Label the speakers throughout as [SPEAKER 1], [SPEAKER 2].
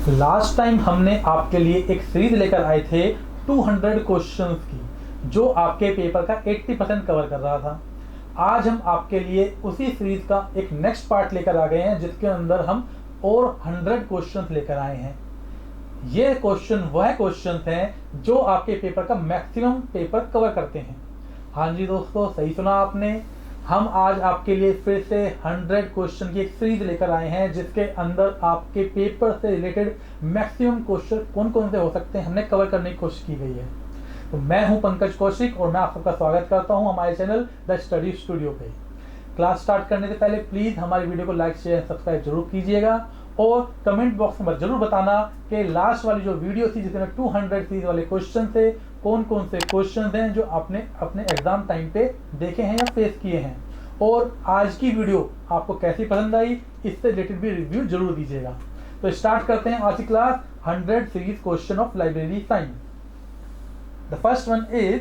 [SPEAKER 1] Last time हमने आपके लिए एक सीरीज लेकर आए थे 200 क्वेश्चंस की, जो आपके पेपर का 80% कवर कर रहा था। आज हम आपके लिए उसी सीरीज का एक नेक्स्ट पार्ट लेकर आ गए हैं, जिसके अंदर हम और 100 क्वेश्चंस लेकर आए हैं। ये क्वेश्चन वह क्वेश्चंस हैं जो आपके पेपर का मैक्सिमम पेपर कवर करते हैं। हाँ जी दोस्तों, सही सुना आपने। हम आज आपके लिए फिर से 100 क्वेश्चन की एक सीरीज लेकर आए हैं, जिसके अंदर आपके पेपर से रिलेटेड मैक्सिमम क्वेश्चन कौन कौन से हो सकते हैं हमने कवर करने की कोशिश की गई है। तो मैं हूं पंकज कौशिक और मैं आप सबका स्वागत करता हूं हमारे चैनल द स्टडी स्टूडियो पे। क्लास स्टार्ट करने से पहले प्लीज़ हमारी वीडियो को लाइक शेयर सब्सक्राइब जरूर कीजिएगा और कमेंट बॉक्स में जरूर बताना कि लास्ट वाली जो वीडियो थी जिसमें 200 सीरीज वाले क्वेश्चन थे, कौन कौन से क्वेश्चन हैं जो आपने अपने एग्जाम टाइम पे देखे हैं या फेस किए हैं, और आज की वीडियो आपको कैसी पसंद आई, इससे रिलेटेड भी रिव्यू जरूर दीजिएगा। तो स्टार्ट करते हैं आज की class 100 series question of library science. The first one is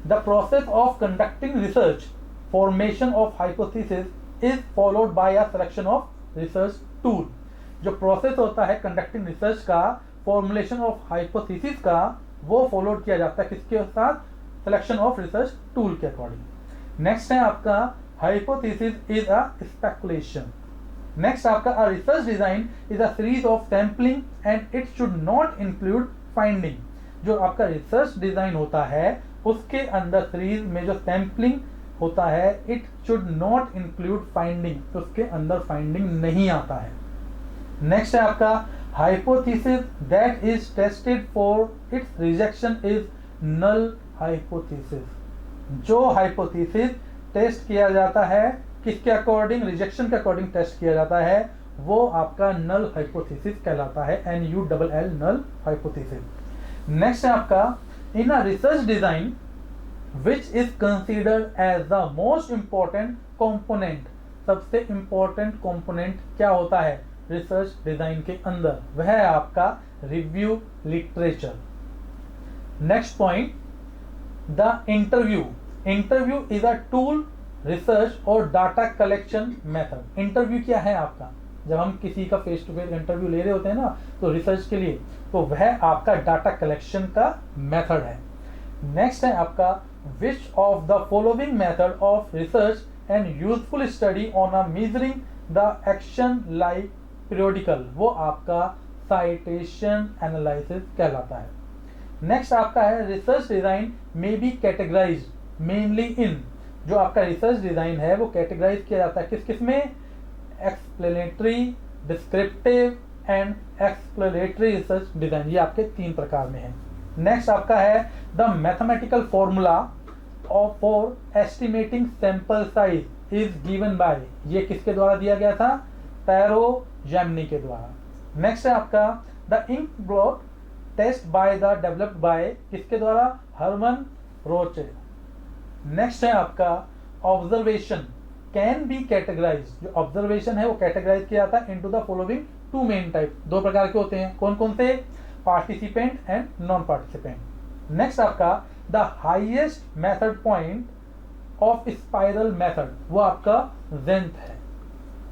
[SPEAKER 1] the process of conducting research, formation of hypothesis is followed by a selection of research tool. जो प्रोसेस होता है कंडक्टिंग रिसर्च का, फॉर्मुलेशन ऑफ हाइपोथेसिस का, वो followed किया जाता है किसके साथ? सिलेक्शन ऑफ रिसर्च टूल के अकॉर्डिंग। नेक्स्ट है आपका hypothesis is a speculation. Next आपका a research design is a series of sampling and it should not include finding. जो आपका रिसर्च डिजाइन होता है उसके अंदर सीरीज में जो सैंपलिंग होता है, it should not include finding, तो उसके अंदर फाइंडिंग नहीं आता है। नेक्स्ट है आपका hypothesis that is tested for its rejection is null hypothesis. जो हाइपोथेसिस टेस्ट किया जाता है किसके अकॉर्डिंग? रिजेक्शन के अकॉर्डिंग टेस्ट किया जाता है, वो आपका नल हाइपोथेसिस कहलाता है, NULL नल हाइपोथेसिस। नेक्स्ट है आपका in a research design which is considered as the most important component. सबसे इंपॉर्टेंट कंपोनेंट क्या होता है रिसर्च डिजाइन के अंदर? वह है आपका review literature. Next point, the interview. Interview is a tool research और डाटा कलेक्शन मेथड। इंटरव्यू क्या है आपका? जब हम किसी का फेस टू फेस इंटरव्यू ले रहे होते हैं ना, तो रिसर्च के लिए, तो वह आपका डाटा कलेक्शन का मेथड है। नेक्स्ट है आपका which of the following method of research and useful study on a measuring the action like periodical. वो आपका साइटेशन एनालिसिस कहलाता है। नेक्स्ट आपका है रिसर्च डिजाइन में बी कैटेगराइज्ड मेनली इन। जो आपका रिसर्च डिजाइन है वो कैटेगराइज किया जाता है किस किस में? Explanatory, descriptive and exploratory research design. ये आपके 3 प्रकार में है। नेक्स्ट आपका है the mathematical formula of for estimating sample size is given by. ये किसके द्वारा दिया गया था? पैरोजेमिनी के द्वारा। नेक्स्ट है आपका the ink blot test by the developed by, किसके द्वारा? Hermann Rorschach. नेक्स्ट है आपका ऑब्जर्वेशन कैन बी कैटेगराइज। जो ऑब्जर्वेशन है वो कैटेगराइज किया जाता है into the following 2 main type. 2 प्रकार के होते हैं, कौन कौन से? Participant and non participant. Next आपका the highest method point of spiral method, वो आपका जेंथ है।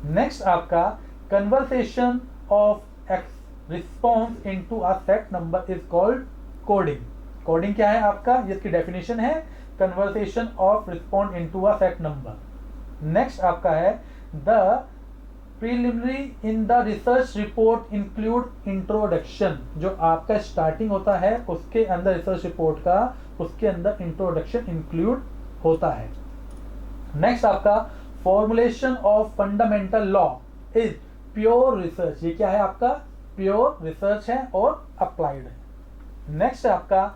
[SPEAKER 1] नेक्स्ट आपका conversation of X response into a set number is called coding. Coding क्या है आपका? इसकी डेफिनेशन है conversation of respond into a set number. Next आपका है the preliminary in the research report include introduction. जो आपका स्टार्टिंग होता है उसके अंदर रिसर्च रिपोर्ट का, उसके अंदर इंट्रोडक्शन इंक्लूड होता है। नेक्स्ट आपका formulation of fundamental law is pure research. ये क्या है आपका? प्योर रिसर्च है और अप्लाइड है। नेक्स्ट है आपका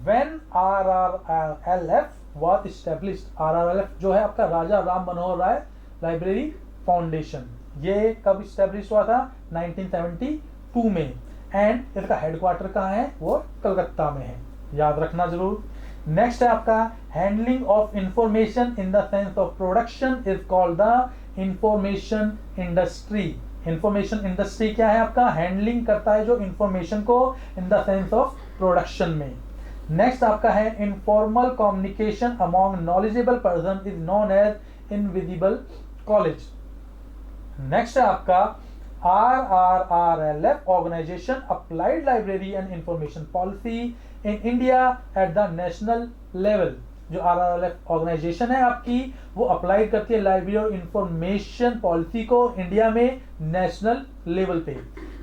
[SPEAKER 1] when RRLF was established। RRLF जो है आपका राजा राम मनोहर राय लाइब्रेरी फाउंडेशन। ये कब स्टैब्लिश हुआ था? 1972 में। एंड इसका हेडक्वार्टर कहाँ है? वो कलकत्ता में है, याद रखना जरूर। नेक्स्ट है आपका handling of information in the sense of production is called the information industry. Information industry क्या है आपका? हैंडलिंग करता है जो इंफॉर्मेशन को in the sense of production में। नेक्स्ट आपका है informal communication among knowledgeable person is known as invisible college. Next है आपका RRRLF Organization Applied Library and Information Policy in India at the national level। जो RRLF organisation है आपकी, वो apply करती है लाइब्रेरी और इंफॉर्मेशन पॉलिसी को इंडिया में नेशनल लेवल पे।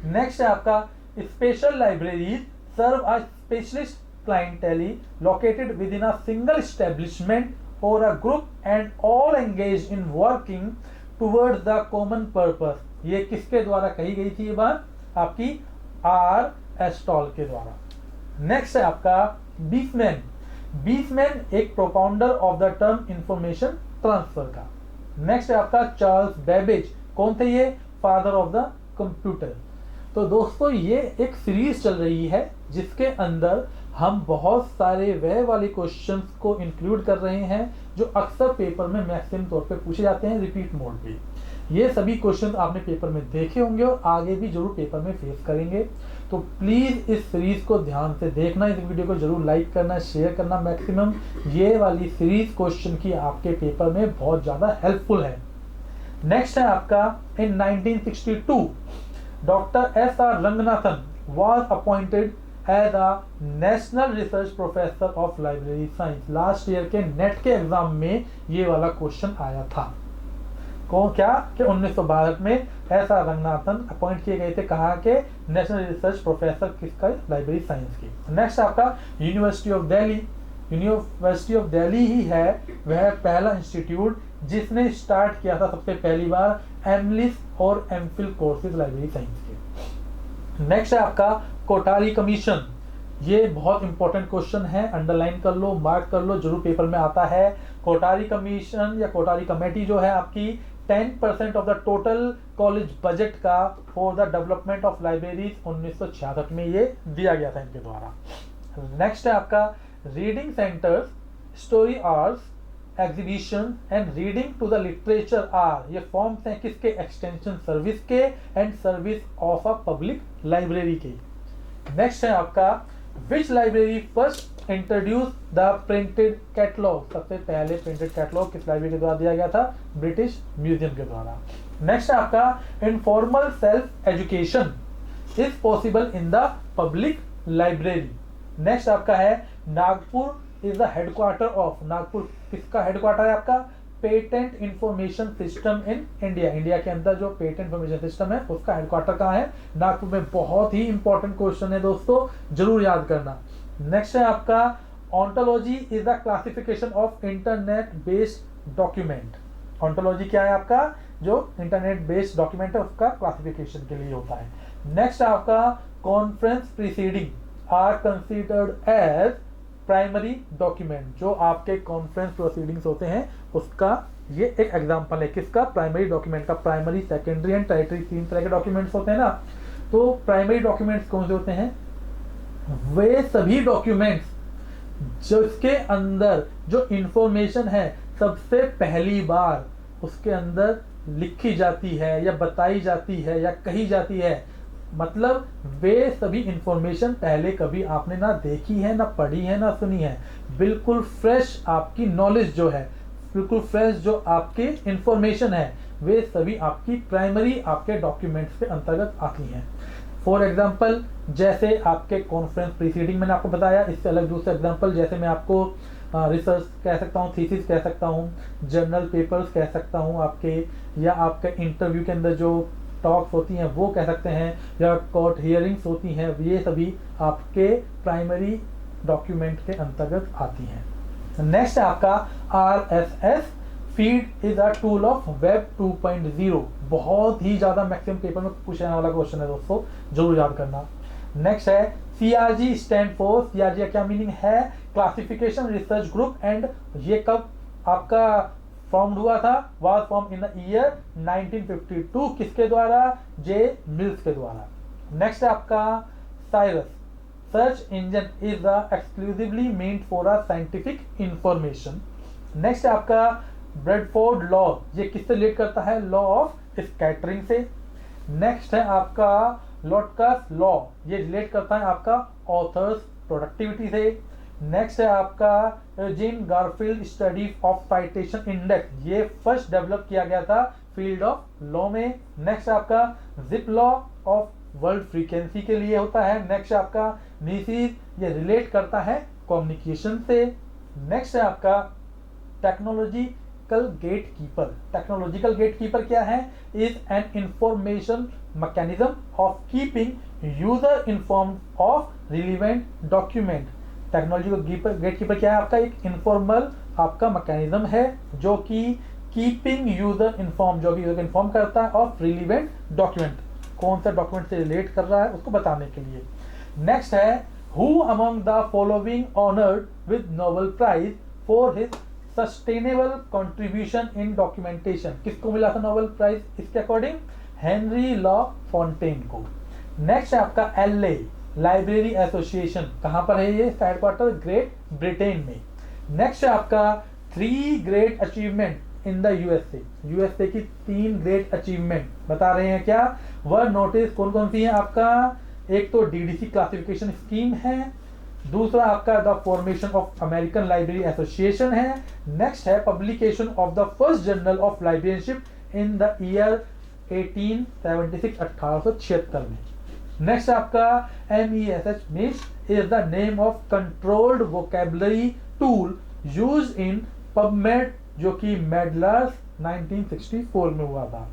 [SPEAKER 1] नेक्स्ट है आपका special libraries serve a specialist clientele located within a single establishment or a group and all engage in working towards the common purpose. ये किसके द्वारा कही गई थी ये बात? आपकी आर एस्टॉल के द्वारा। नेक्स्ट है आपका बीसमैन। बीसमैन एक propounder of the term information transfer का। नेक्स्ट है आपका चार्ल्स बेबेज। कौन थे ये? Father of the computer. तो दोस्तों ये एक सीरीज चल रही है जिसके अंदर हम बहुत सारे वह वाले क्वेश्चंस को इंक्लूड कर रहे हैं जो अक्सर पेपर में मैक्सिमम तौर पे पूछे जाते हैं रिपीट मोड पे। ये सभी क्वेश्चन आपने पेपर में देखे होंगे और आगे भी जरूर पेपर में फेस करेंगे। तो प्लीज इस सीरीज को ध्यान से देखना, इस वीडियो को जरूर लाइक करना, शेयर करना मैक्सिमम। ये वाली सीरीज क्वेश्चन की आपके पेपर में बहुत ज्यादा हेल्पफुल है। नेक्स्ट है आपका इन 1962 doctor S.R. Ranganathan was appointed as a national research professor of library science. Last year के नेट के एग्जाम में ये वाला क्वेश्चन आया था। कौन क्या कि 1962 में S.R. रंगनाथन अपॉइंट किए गए थे, कहा कि नेशनल रिसर्च प्रोफेसर किसका? लाइब्रेरी साइंस की। नेक्स्ट आपका university of Delhi. University of Delhi ही है वह पहला इंस्टीट्यूट जिसने स्टार्ट किया था सबसे पहली बार एमलिस और एमफिल कोर्सेज लाइब्रेरी साइंस के। नेक्स्ट है आपका कोठारी कमीशन। ये बहुत इंपॉर्टेंट क्वेश्चन है, अंडरलाइन कर लो, मार्क कर लो, जरूर पेपर में आता है। कोठारी कमीशन या कोठारी कमेटी जो है आपकी 10% of the total college budget का for the development of libraries 1966 में ये दिया गया था इनके द्वारा। नेक्स्ट है आपका reading centres, story hours, exhibition and reading to the literature are, ये फॉर्म्स हैं किसके? एक्सटेंशन सर्विस के and service of a public library के। नेक्स्ट है आपका which library first introduce the printed catalogue. सबसे पहले प्रिंटेड कैटलॉग किस लाइब्रेरी के द्वारा दिया गया था? ब्रिटिश म्यूजियम के द्वारा। नेक्स्ट है आपका informal self education is possible in the public library. Next आपका है Nagpur is the headquarter of. Nagpur किसका हेडक्वार्टर है आपका? Patent information system in India. India के अंदर जो पेटेंट इंफॉर्मेशन सिस्टम है उसका हेडक्वार्टर कहाँ है? नागपुर में। बहुत ही इंपॉर्टेंट क्वेश्चन है दोस्तों, जरूर याद करना। नेक्स्ट है आपका ontology is the classification of internet based document. Ontology क्या है आपका? जो इंटरनेट बेस्ड डॉक्यूमेंट है उसका क्लासिफिकेशन के लिए होता है। नेक्स्ट आपका conference proceeding are considered as primary document. जो आपके कॉन्फ्रेंस प्रोसीडिंग्स होते हैं उसका ये एक एग्जांपल है किसका? प्राइमरी डॉक्यूमेंट का। प्राइमरी, सेकेंडरी एंड टर्टियरी 3 तरह के डॉक्यूमेंट्स होते हैं ना। तो प्राइमरी डॉक्यूमेंट्स कौन से होते हैं? वे सभी डॉक्यूमेंट्स जिसके अंदर जो इंफॉर्मेशन है सबसे पहली बार उसके अंदर लिखी जाती है या बताई जाती है या कही जाती है, मतलब वे सभी इंफॉर्मेशन पहले कभी आपने ना देखी है, ना पढ़ी है, ना सुनी है। बिल्कुल फ्रेश आपकी नॉलेज जो है, बिल्कुल फ्रेश जो आपकी इंफॉर्मेशन है, वे सभी आपकी प्राइमरी आपके डॉक्यूमेंट्स के अंतर्गत आती हैं। फॉर एग्जांपल जैसे आपके कॉन्फ्रेंस प्रीसीडिंग मैंने आपको बताया, इससे अलग दूसरे एग्जांपल जैसे मैं आपको रिसर्च कह सकता हूँ, थीसिस कह सकता हूँ, जर्नल पेपर्स कह सकता हूँ आपके, या आपके इंटरव्यू के अंदर जो टॉक्स होती हैं वो कह सकते हैं, या कोर्ट हियरिंग्स होती हैं, ये सभी आपके प्राइमरी डॉक्यूमेंट के अंतर्गत आती हैं। नेक्स्ट है आपका RSS feed is a tool of web 2.0। बहुत ही ज्यादा मैक्सिमम पेपर में पूछने वाला क्वेश्चन है दोस्तों, जरूर याद करना। नेक्स्ट है CRG स्टैंड फॉर, CRG का क्या मीनिंग है? Classification research group. एंड ये कब आपका फॉर्म्ड हुआ था? Was form in the year 1952। किसके द्वारा? जे मिल्स के द्वारा। नेक्स्ट है आपका Cyrus search engine is the exclusively meant for a scientific information. Next है आपका ब्रेडफोर्ड लॉ, ये किससे रिलेट करता है? लॉ ऑफ स्कैटरिंग से। नेक्स्ट है आपका लॉटकास लॉ, ये रिलेट करता है आपका ऑथर्स प्रोडक्टिविटी से। नेक्स्ट है आपका gene Garfield study of citation index, ये फर्स्ट डेवलप किया गया था फील्ड ऑफ लॉ में। नेक्स्ट आपका zip law of world frequency के लिए होता है। नेक्स्ट आपका नीसीज, ये रिलेट करता है कम्युनिकेशन से। नेक्स्ट है आपका टेक्नोलॉजिकल गेटकीपर। टेक्नोलॉजिकल गेटकीपर क्या है? Is an information mechanism of keeping user informed of relevant document. Technological gatekeeper क्या है? आपका एक इनफॉर्मल आपका मैकेनिज्म है जो कि कीपिंग यूजर इन्फॉर्म, जो कि यूजर इन्फॉर्म करता है ऑफ रिलेवेंट डॉक्यूमेंट, कौन सा डॉक्यूमेंट से रिलेट कर रहा है उसको बताने के लिए। नेक्स्ट है who among the following honoured with Nobel prize for his sustainable contribution in documentation. किसको मिला था नोबेल प्राइज इसके अकॉर्डिंग? हेनरी लॉ फॉन्टेन को। नेक्स्ट है आपका एलए लाइब्रेरी एसोसिएशन, कहां पर है ये? इसका हेडक्वार्टर ग्रेट ब्रिटेन में। नेक्स्ट है आपका 3 great achievement in the USA. USA की 3 ग्रेट अचीवमेंट बता रहे हैं क्या? वह नोटिस कौन कौन सी है आपका? एक तो डीडीसी क्लासिफिकेशन स्कीम है, दूसरा आपका the formation of American library association है। नेक्स्ट है publication of the first journal of librarianship in the year 1876 1876 में। नेक्स्ट आपका MESH MeSH is the name of controlled vocabulary tool used in PubMed, जो कि MEDLARS 1964 में हुआ था।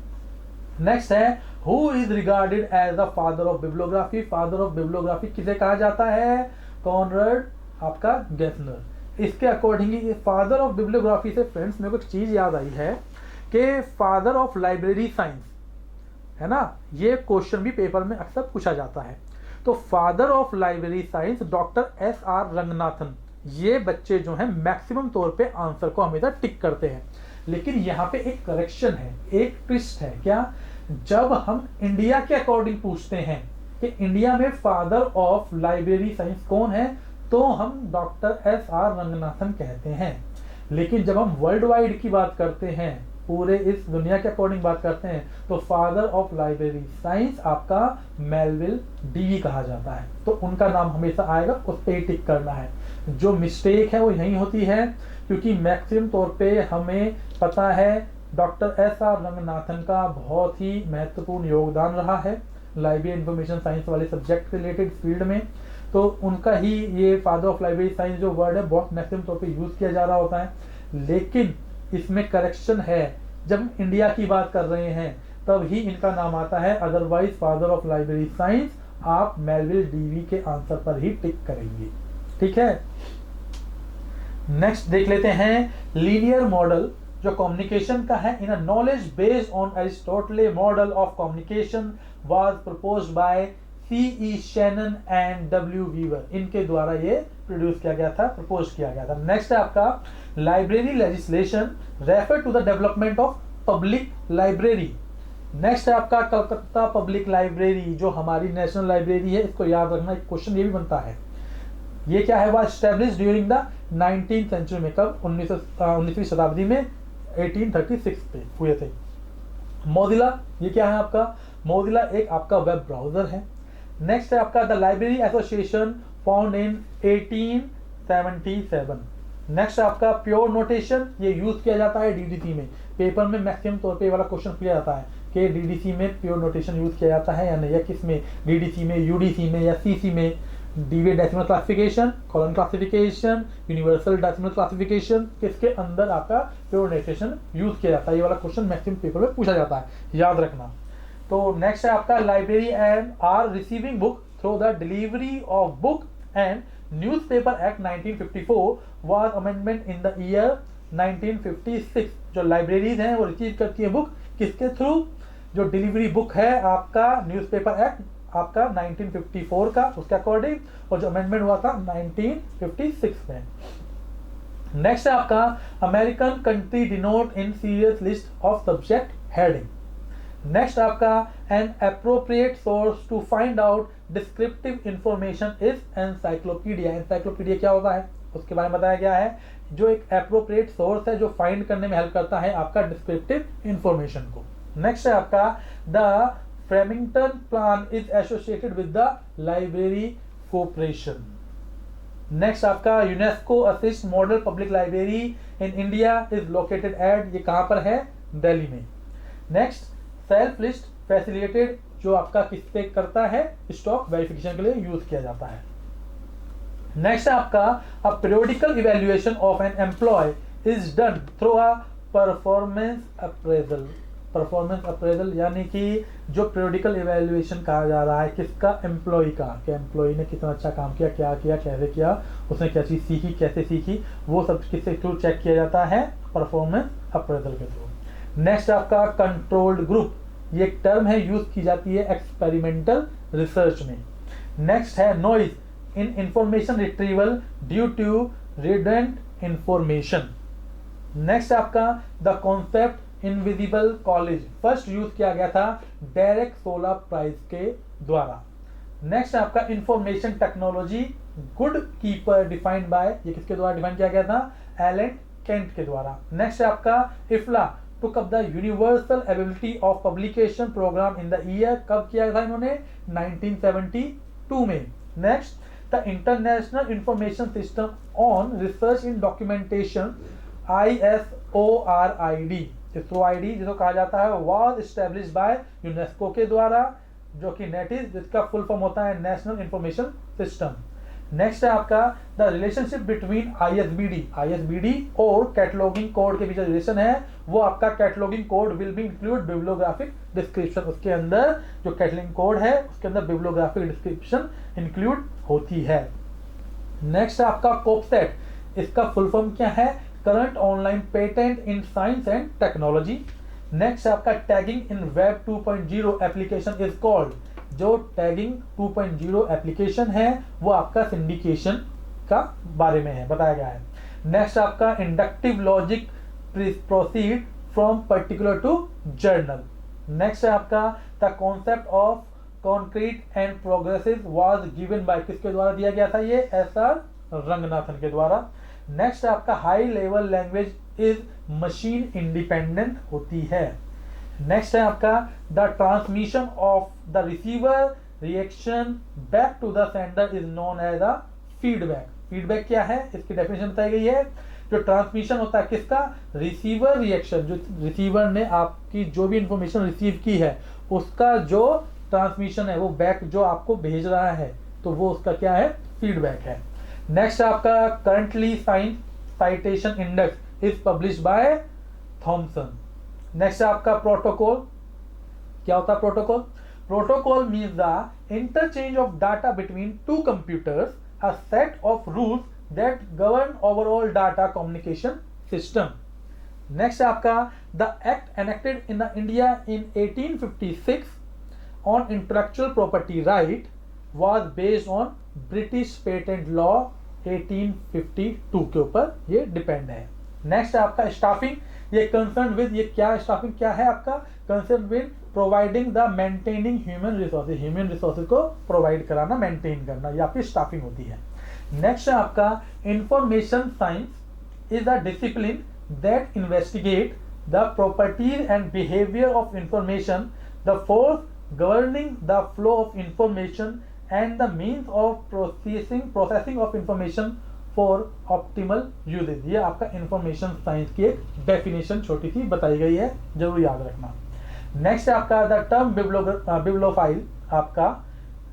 [SPEAKER 1] Next है who is regarded as the father of bibliography. Father of bibliography किसे कहा जाता है? कॉनराड आपका गेथनर। इसके अकॉर्डिंग फादर ऑफ बिब्लियोग्राफी से फ्रेंड्स मेरे को एक चीज याद आई है कि फादर ऑफ लाइब्रेरी साइंस है ना, ये क्वेश्चन भी पेपर में अक्सर पूछा जाता है। तो father of library science doctor SR Ranganathan, ये बच्चे जो हैं मैक्सिमम तौर पे आंसर को हमेशा टिक करते हैं। लेकिन यहाँ पे एक करेक्शन है, एक ट्विस्ट है। क्या? जब हम इंडिया के अकॉर्डिंग पूछते हैं कि इंडिया में फादर ऑफ लाइब्रेरी साइंस कौन है, तो हम डॉक्टर SR रंगनाथन कहते हैं। लेकिन जब हम वर्ल्ड वाइड की बात करते हैं, पूरे इस दुनिया के अकॉर्डिंग बात करते हैं, तो फादर ऑफ लाइब्रेरी साइंस आपका मेलविल डीवी कहा जाता है। तो उनका नाम हमेशा आएगा, उस पर ही टिक करना है। जो मिस्टेक है वो यही होती है, क्योंकि मैक्सिमम तौर पे हमें पता है डॉक्टर SR रंगनाथन का बहुत ही महत्वपूर्ण योगदान रहा है लाइब्रेरी इंफॉर्मेशन साइंस वाले सब्जेक्ट रिलेटेड फील्ड में। तो उनका ही ये फादर ऑफ लाइब्रेरी साइंस जो वर्ड है बहुत मैक्सिमम तौर पे यूज किया जा रहा होता है। लेकिन इसमें करेक्शन है, जब हम इंडिया की बात कर रहे हैं तब ही इनका नाम आता है, otherwise father of library science आप मेलविल डीवी के आंसर पर ही टिक करेंगे। ठीक है, नेक्स्ट देख लेते हैं लीनियर मॉडल जो कम्युनिकेशन का है। In a knowledge based on Aristotle model of communication was proposed by C.E. Shannon and W. Weaver, इनके द्वारा ये प्रोड्यूस किया गया था, प्रपोज किया गया था। नेक्स्ट है आपका library legislation refer to the development of public library. Next है आपका कलकत्ता पब्लिक लाइब्रेरी, जो हमारी नेशनल लाइब्रेरी है, इसको याद रखना, एक क्वेश्चन ये भी बनता है। ये क्या है? वह establish during the 19th century में, कब? 19वीं शताब्दी में 1836 पे हुए थे। मोजिला, ये क्या है आपका? मोजिला एक आपका वेब ब्राउजर है। नेक्स्ट है आपका the library association found in 1877। Next है आपका प्योर नोटेशन, ये यूज किया जाता है डीडीसी में। पेपर में मैक्सिमम तौर पे वाला क्वेश्चन किया जाता है कि डीडीसी में प्योर नोटेशन यूज किया जाता है या नहीं, या किस में? डीडीसी में, यूडीसी में या सीसी में। Dewey decimal classification, colon classification, universal decimal classification, किसके अंदर आपका प्योर नोटेशन यूज किया जाता है? ये वाला क्वेश्चन मैक्सिमम पेपर में पूछा जाता है, याद रखना। तो नेक्स्ट है आपका library and are receiving book through the delivery of book and newspaper act 1954 was amendment in the year 1956। जो लाइब्रेरीज हैं वो रिसीव करती है बुक किसके थ्रू? जो डिलीवरी बुक है आपका न्यूज़पेपर एक्ट आपका 1954 का, उसके अकॉर्डिंग, और जो अमेंडमेंट हुआ था 1956 में। नेक्स्ट है आपका American country denote in Sears list of subject heading. Next आपका an appropriate source to find out descriptive information is encyclopaedia. Encyclopaedia क्या होता है उसके बारे में बताया गया है। जो एक एप्रोप्रिएट सोर्स है जो फाइंड करने में हेल्प करता है आपका डिस्क्रिप्टिव इंफॉर्मेशन को। नेक्स्ट है आपका the Farmington plan is associated with the library cooperation. Next आपका UNESCO assist model public library in India is located at, ये कहां पर है? दिल्ली में। नेक्स्ट सेल्फ लिस्ट फैसिलिटेटेड, जो आपका किस पे करता है, स्टॉक वेरिफिकेशन के लिए यूज किया जाता है। नेक्स्ट है आपका a periodical evaluation of an employ is done through a performance appraisal. Performance appraisal यानी कि जो पीरियोडिकल इवैल्यूएशन कहा जा रहा है किसका, एम्प्लॉय का, कि एम्प्लॉय ने कितना अच्छा काम किया, क्या किया, कैसे किया, उसने क्या चीज़ सीखी, कैसे सीखी, वो सब किसके थ्रू चेक किया जाता है, परफॉर्मेंस अप्रेजल के थ्रू। नेक्स्ट आपका कंट्रोल्ड ग्रुप, ये एक टर्म है, यूज की जाती है एक्सपेरिमेंटल रिसर्च में। नेक्स्ट है noise in information retrieval due to redundant information. Next आपका the concept invisible college, first use किया गया था डेरेक सोला प्राइज के द्वारा। नेक्स्ट आपका information technology good keeper defined by, ये किसके द्वारा डिफाइन किया गया था, एलन केंट के द्वारा। नेक्स्ट आपका इफ्ला took up the universal ability of publication program in the year, कब किया था इन्होंने, 1972 में। Next the international information system on research in documentation ISORID, ISORID जिसको कहा जाता है, वाज एस्टेब्लिश्ड बाय यूनेस्को के द्वारा, जो कि नेट इज, जिसका फुल फॉर्म होता है नेशनल इंफॉर्मेशन सिस्टम। नेक्स्ट है आपका द रिलेशनशिप बिटवीन ISBD और कैटलॉगिंग कोड के बीच रिलेशन है, वो आपका cataloguing code will be include bibliographic description, उसके अंदर जो कैटलॉगिंग कोड है उसके अंदर बिब्लियोग्राफिक डिस्क्रिप्शन इंक्लूड होती है। नेक्स्ट आपका कोपसेट, इसका फुल फॉर्म क्या है, current online patent in science and technology. Next आपका tagging in web 2.0 application is called, जो टैगिंग 2.0 एप्लीकेशन है वो आपका सिंडिकेशन का बारे में है, बताया गया है। नेक्स्ट आपका inductive logic proceed from particular to general. Next है आपका the concept of concrete and progressive was given by, किसके द्वारा दिया गया था, ये SR रंगनाथन के द्वारा। नेक्स्ट आपका high level language is machine independent होती है। नेक्स्ट है आपका the transmission of the receiver reaction back to the sender is known as a feedback. Feedback क्या है, इसकी डेफिनेशन बताई गई है, जो ट्रांसमिशन होता है किसका, रिसीवर रिएक्शन, जो रिसीवर ने आपकी जो भी इंफॉर्मेशन रिसीव की है उसका जो ट्रांसमिशन है वो बैक जो आपको भेज रहा है, तो वो उसका क्या है, फीडबैक है। नेक्स्ट आपका currently citation index is published by Thomson. Next आपका प्रोटोकॉल, क्या होता है protocol, protocol means the interchange of data between two computers, a set of rules that govern overall data communication system. Next आपका the act enacted in the India in 1856 on intellectual property right was based on British patent law 1852 के ऊपर ये depend है। Next आपका staffing, ये concern with, ये क्या staffing क्या है आपका, concern with providing the maintaining human resources, human resources को प्रोवाइड कराना, मेंटेन करना, ये आपकी स्टाफिंग होती है। नेक्स्ट है आपका information science is a discipline that investigate the properties and behaviour of information, the force governing the flow of information and the means of processing of information for optimal usages. ये आपका information science की एक definition छोटी सी बताई गई है, जरूर याद रखना। नेक्स्ट आपका द टर्म बिब्लोफाइल आपका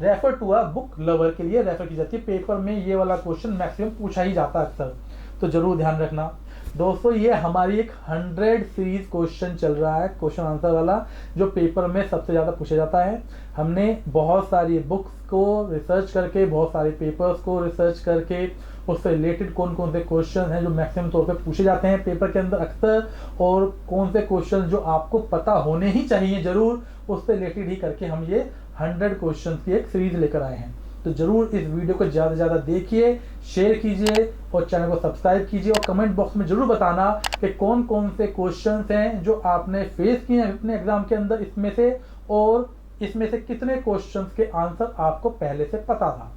[SPEAKER 1] refer to a book lover के लिए रेफर की जाती है, पेपर में ये वाला क्वेश्चन मैक्सिमम पूछा ही जाता है अक्सर, तो जरूर ध्यान रखना। दोस्तों ये हमारी एक 100 सीरीज क्वेश्चन चल रहा है, क्वेश्चन आंसर वाला, जो पेपर में सबसे ज़्यादा पूछा जाता है। हमने बहुत सारी बुक्स को रिसर्च करके, बहुत सारे पेपर्स को रिसर्च करके, उससे रिलेटेड कौन कौन से क्वेश्चन हैं जो मैक्सिमम तौर पे पूछे जाते हैं पेपर के अंदर अक्सर, और कौन से क्वेश्चन जो आपको पता होने ही चाहिए जरूर, उससे रिलेटेड ही करके हम ये 100 क्वेश्चन की एक सीरीज लेकर आए हैं। तो जरूर इस वीडियो को ज़्यादा से ज़्यादा देखिए, शेयर कीजिए और चैनल को सब्सक्राइब कीजिए, और कमेंट बॉक्स में जरूर बताना कि कौन कौन से क्वेश्चंस हैं जो आपने फेस किए हैं अपने एग्जाम के अंदर इसमें से, और इसमें से कितने क्वेश्चंस के आंसर आपको पहले से पता था।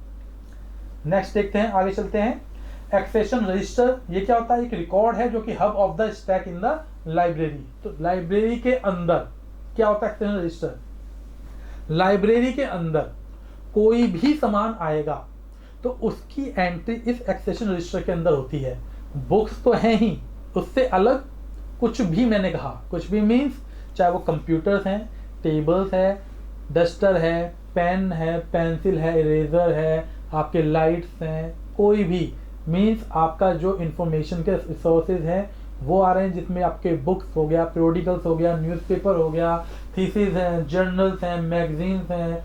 [SPEAKER 1] नेक्स्ट देखते हैं, आगे चलते हैं। एक्सेशन रजिस्टर, ये क्या होता है, एक रिकॉर्ड है जो कि hub of the stack in the library. तो लाइब्रेरी के अंदर क्या होता है एक्सेशन रजिस्टर, लाइब्रेरी के अंदर कोई भी सामान आएगा तो उसकी एंट्री इस एक्सेशन रजिस्टर के अंदर होती है। बुक्स तो हैं ही, उससे अलग कुछ भी, मैंने कहा कुछ भी मीन्स चाहे वो कंप्यूटर्स हैं, टेबल्स है, डस्टर है, पेन है, पेंसिल है, इरेजर है, आपके लाइट्स हैं, कोई भी मीन्स आपका जो इंफॉर्मेशन के रिसोर्सेज हैं वो आ रहे हैं, जिसमें आपके बुक्स हो गया, periodicals हो गया, न्यूज़पेपर हो गया, थीसिस हैं, जर्नल्स हैं, मैगजीन्स हैं,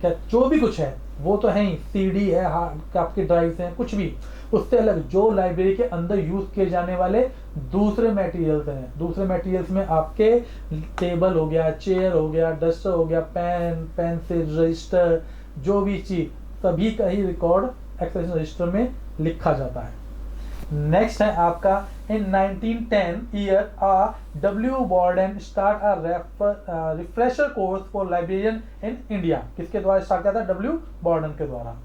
[SPEAKER 1] क्या जो भी कुछ है वो तो है ही, सीडी है, आपके ड्राइव्स हैं, कुछ भी। उससे अलग जो लाइब्रेरी के अंदर यूज किए जाने वाले दूसरे मटेरियल्स हैं, दूसरे मटेरियल्स में आपके टेबल हो गया, चेयर हो गया, डस्टर हो गया, पेन, पेंसिल, रजिस्टर, जो भी चीज सभी का ही रिकॉर्ड एक्सेशन रजिस्टर में लिखा जाता है। नेक्स्ट है आपका इन 1910 year W. Borden start a refresher course for librarian in India. किसके द्वारा स्टार्ट किया था? W. Borden के द्वारा।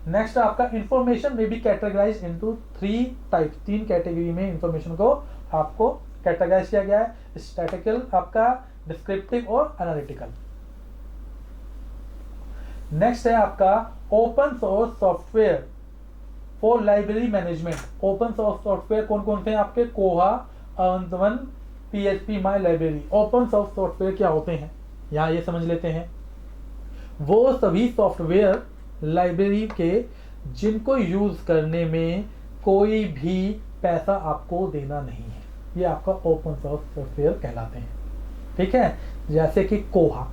[SPEAKER 1] नेक्स्ट आपका information may be categorise into 3 types, 3 category में इंफॉर्मेशन को आपको कैटेगराइज किया गया है, स्टैटिकल, आपका डिस्क्रिप्टिव और एनालिटिकल। नेक्स्ट है आपका open source software for library management. Open source software कौन कौन से हैं आपके? कोहा, अवंतवन, PHP माई लाइब्रेरी। ओपन सोर्स सॉफ्टवेयर क्या होते हैं यहाँ ये समझ लेते हैं। वो सभी सॉफ्टवेयर लाइब्रेरी के जिनको यूज करने में कोई भी पैसा आपको देना नहीं है, ये आपका ओपन सोर्स सॉफ्टवेयर कहलाते हैं। ठीक है, जैसे कि कोहा,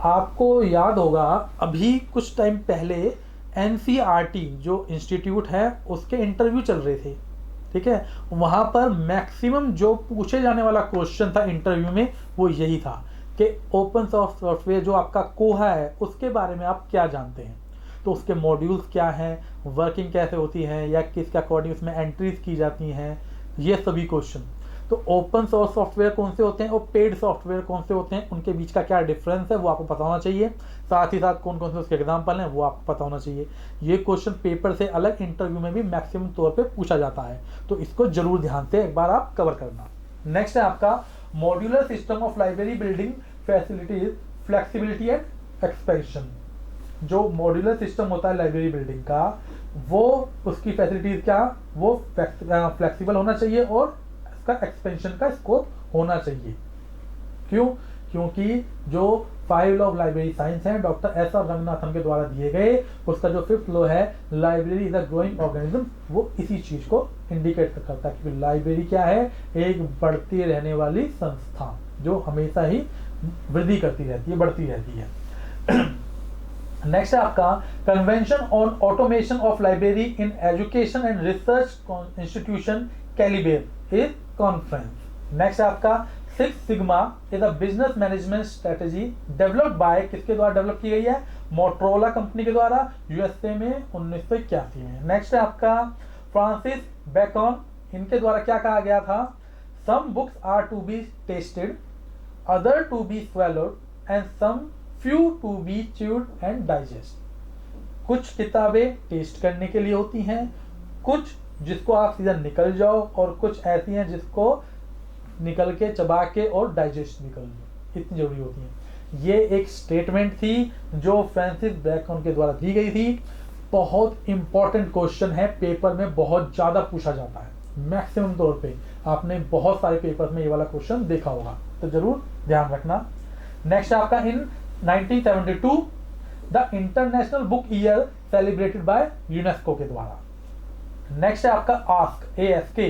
[SPEAKER 1] आपको याद होगा अभी कुछ टाइम पहले NCERT जो इंस्टीट्यूट है उसके इंटरव्यू चल रहे थे। ठीक है, वहाँ पर मैक्सिमम जो पूछे जाने वाला क्वेश्चन था इंटरव्यू में वो यही था कि ओपन सोर्स सॉफ्टवेयर जो आपका कोहा है उसके बारे में आप क्या जानते हैं, तो उसके मॉड्यूल्स क्या हैं, वर्किंग कैसे होती है, या किसके अकॉर्डिंग उसमें एंट्रीज की जाती हैं, ये सभी क्वेश्चन। तो ओपन सोर्स सॉफ्टवेयर कौन से होते हैं और पेड सॉफ्टवेयर कौन से होते हैं, उनके बीच का क्या डिफरेंस है वो आपको पता होना चाहिए। साथ ही साथ कौन कौन से उसके एग्जाम्पल हैं वो आपको पता होना चाहिए। ये क्वेश्चन पेपर से अलग इंटरव्यू में भी मैक्सिमम तौर पे पूछा जाता है, तो इसको जरूर ध्यान से एक बार आप कवर करना। नेक्स्ट है आपका modular system of library building facilities, flexibility and expansion. जो मॉड्यूलर सिस्टम होता है लाइब्रेरी बिल्डिंग का, वो उसकी फैसिलिटीज क्या, वो फ्लेक्सिबल होना चाहिए और का एक्सपेंशन का स्कोप होना चाहिए। क्यों? क्योंकि जो 5 लॉ ऑफ लाइब्रेरी साइंस है डॉक्टर S.R. रंगनाथन के द्वारा दिए गए, उसका जो 5th लॉ है library is a growing organism, वो इसी चीज को इंडिकेट करता है कि लाइब्रेरी क्या है, एक बढ़ती रहने वाली संस्था जो हमेशा ही वृद्धि करती रहती है, बढ़ती रहती है। नेक्स्ट है आपका convention on automation of library in education and research institution CALIBER is conference. Next है आपका 6 sigma is a business management strategy developed by, किसके द्वारा डेवलप की गई है? मोटरोला कंपनी के द्वारा, USA में 1981 में। नेक्स्ट है आपका फ्रांसिस बेकन, इनके द्वारा क्या कहा गया था? Some books are to be tested, other to be swallowed and some few to be chewed and digest. कुछ किताबें टेस्ट करने के लिए होती हैं, कुछ जिसको आप सीधा निकल जाओ, और कुछ ऐसी हैं जिसको निकल के, चबा के और डाइजेस्ट भी कर लो, इतनी जरूरी होती है। ये एक स्टेटमेंट थी जो फ्रांसिस बेकन के द्वारा दी गई थी। बहुत इंपॉर्टेंट क्वेश्चन है, पेपर में बहुत ज्यादा पूछा जाता है, मैक्सिमम तौर पे आपने बहुत सारे पेपर में ये वाला क्वेश्चन देखा होगा, तो जरूर ध्यान रखना। नेक्स्ट आपका in 1972 the international book year celebrated by UNESCO के द्वारा। नेक्स्ट है आपका ASK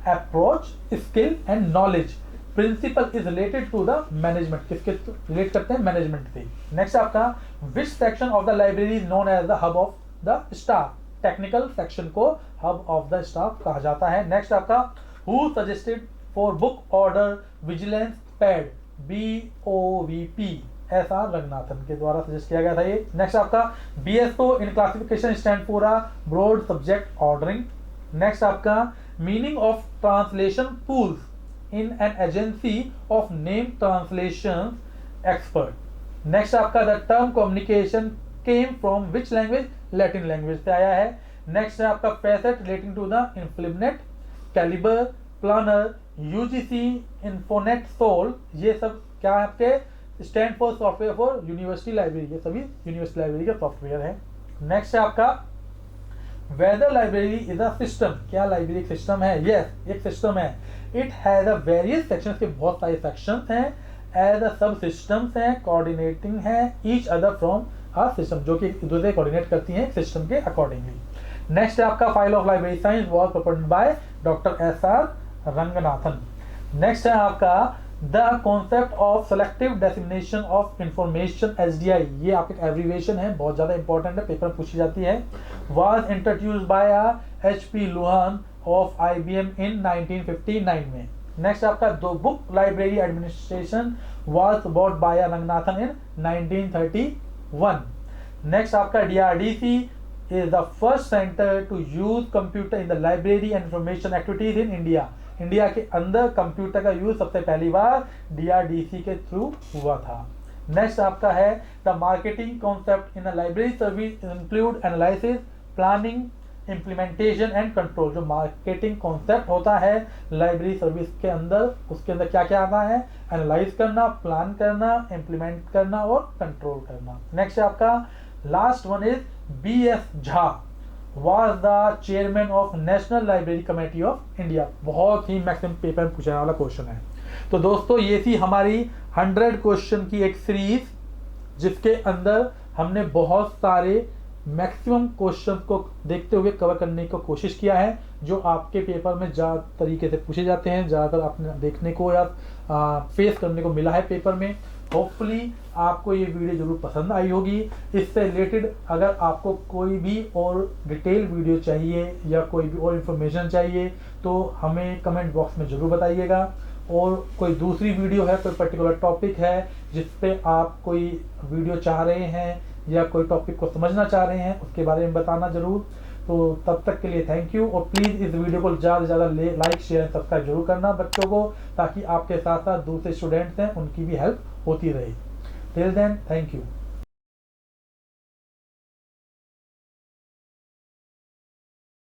[SPEAKER 1] approach, skill and knowledge principle is related to the management, किसके रिलेट करते हैं? मैनेजमेंट से। नेक्स्ट आपका which section of the library is known as the hub of the staff, technical section को हब ऑफ द स्टाफ कहा जाता है। Next आपका who suggested for book order vigilance pad, BOVP, S.R. Ranganathan के द्वारा suggest किया गया था ये। नेक्स्ट आपका BSO in classification stand for a broad subject ordering. Next आपका meaning of translation pools in an agency of name translation expert. Next आपका the term communication came from which language? Latin language से आया है। Next है आपका facet relating to the INFLIBNET, CALIBER, PLANNER, UGC, INFONET, SOUL, ये सब क्या है आपके? Stand for software for university library, ये सभी यूनिवर्सिटी लाइब्रेरी का सॉफ्टवेयर है। नेक्स्ट है आपका whether library is a system, क्या लाइब्रेरी एक सिस्टम है? यस, एक सिस्टम है। It has a various sections, के बहुत सारे सेक्शंस हैं एज अ सब सिस्टम्स हैं, कोऑर्डिनेटिंग है each other from a system, जो कि एक दूसरे कोऑर्डिनेट करती हैं सिस्टम के अकॉर्डिंगली। नेक्स्ट है आपका file of library science was proposed by doctor SR. Ranganathan. Next है आपका the concept of selective designation of information SDI, ये आपका एब्रीविएशन है, बहुत ज्यादा इंपॉर्टेंट है, पेपर पूछी जाती है। Was introduced by H.P. Luhan of IBM इन 1959 में। नेक्स्ट आपका दो book library administration was bought by Ranganathan in 1931। Next आपका DRDC is the first center to use computer in the library and information activities in India। India के अंदर computer का use सबसे पहली बार DRDC के थ्रू हुआ था। नेक्स्ट आपका है the marketing concept in library service include analysis, planning, implementation and control. जो मार्केटिंग कॉन्सेप्ट होता है लाइब्रेरी सर्विस के अंदर, उसके अंदर क्या क्या आता है, एनालाइज करना, प्लान करना, इम्प्लीमेंट करना और कंट्रोल करना। नेक्स्ट आपका last one is BS Jha was the chairman of National Library Committee of India। बहुत ही मैक्सिमम पेपर में पूछने वाला क्वेश्चन है। तो दोस्तों ये थी हमारी 100 क्वेश्चन की एक सीरीज, जिसके अंदर हमने बहुत सारे मैक्सिमम क्वेश्चन को देखते हुए कवर करने की कोशिश किया है, जो आपके पेपर में ज़्यादा तरीके से पूछे जाते हैं, ज़्यादातर आपने देखने को या फेस करने को मिला है पेपर में। होपफुली आपको ये वीडियो जरूर पसंद आई होगी। इससे रिलेटेड अगर आपको कोई भी और डिटेल वीडियो चाहिए या कोई भी और इन्फॉर्मेशन चाहिए तो हमें कमेंट बॉक्स में ज़रूर बताइएगा। और कोई दूसरी वीडियो है, कोई पर्टिकुलर टॉपिक है जिस पे आप कोई वीडियो चाह रहे हैं या कोई टॉपिक को समझना चाह रहे हैं, उसके बारे में बताना ज़रूर। तो तब तक के लिए थैंक यू, और प्लीज़ इस वीडियो को ज़्यादा से ज़्यादा लाइक, शेयर एंड सब्सक्राइब जरूर करना बच्चों को, ताकि आपके साथ साथ दूसरे स्टूडेंट्स हैं उनकी भी हेल्प होती रहे। Till then thank you.